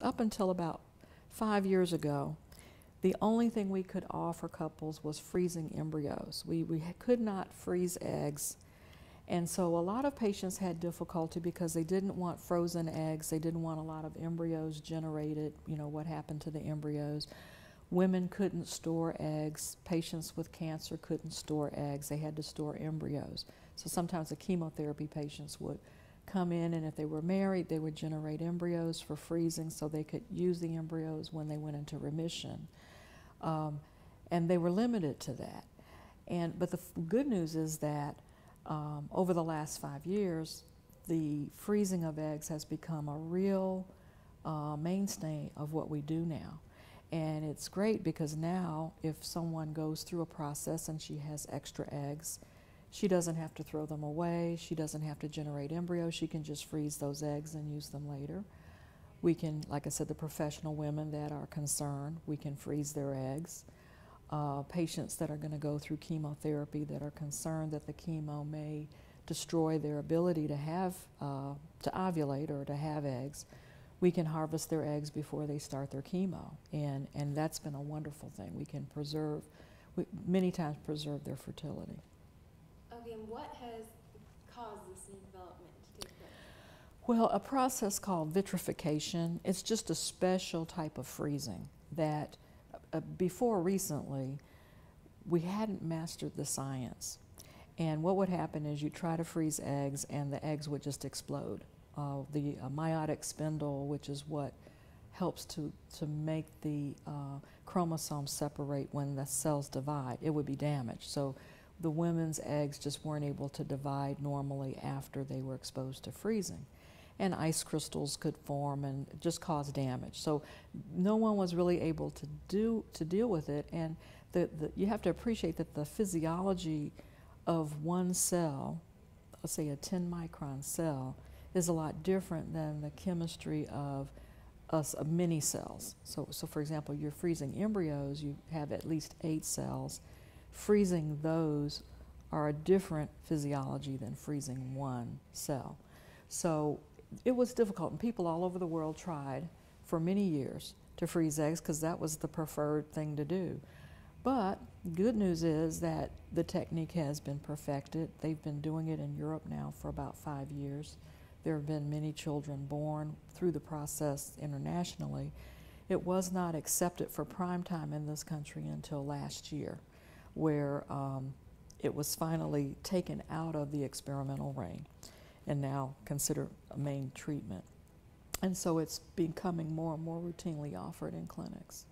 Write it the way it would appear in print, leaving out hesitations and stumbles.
up until about 5 years ago, the only thing we could offer couples was freezing embryos. We could not freeze eggs. And so a lot of patients had difficulty because they didn't want frozen eggs. They didn't want a lot of embryos generated, you know, what happened to the embryos. Women couldn't store eggs. Patients with cancer couldn't store eggs. They had to store embryos. So sometimes the chemotherapy patients would come in, and if they were married, they would generate embryos for freezing so they could use the embryos when they went into remission. And they were limited to that. But the good news is that over the last 5 years, the freezing of eggs has become a real mainstay of what we do now. And it's great because now if someone goes through a process and she has extra eggs, she doesn't have to throw them away. She doesn't have to generate embryos. She can just freeze those eggs and use them later. We can, like I said, the professional women that are concerned, we can freeze their eggs. Patients that are going to go through chemotherapy that are concerned that the chemo may destroy their ability to have, to ovulate or to have eggs, we can harvest their eggs before they start their chemo. And that's been a wonderful thing. We can preserve, many times preserve their fertility. Okay, and what has caused this new development to take place? Well, a process called vitrification, it's just a special type of freezing that before recently, we hadn't mastered the science. And what would happen is you try to freeze eggs and the eggs would just explode. The meiotic spindle, which is what helps to make the chromosomes separate when the cells divide, it would be damaged. So the women's eggs just weren't able to divide normally after they were exposed to freezing. And ice crystals could form and just cause damage. So no one was really able to deal with it. And you have to appreciate that the physiology of one cell, let's say a 10 micron cell, is a lot different than the chemistry of many cells. So for example, you're freezing embryos, you have at least 8 cells. Freezing those are a different physiology than freezing one cell. So it was difficult, and people all over the world tried for many years to freeze eggs because that was the preferred thing to do. But good news is that the technique has been perfected. They've been doing it in Europe now for about 5 years. There have been many children born through the process internationally. It was not accepted for prime time in this country until last year, where it was finally taken out of the experimental reign and now considered a main treatment. And so it's becoming more and more routinely offered in clinics.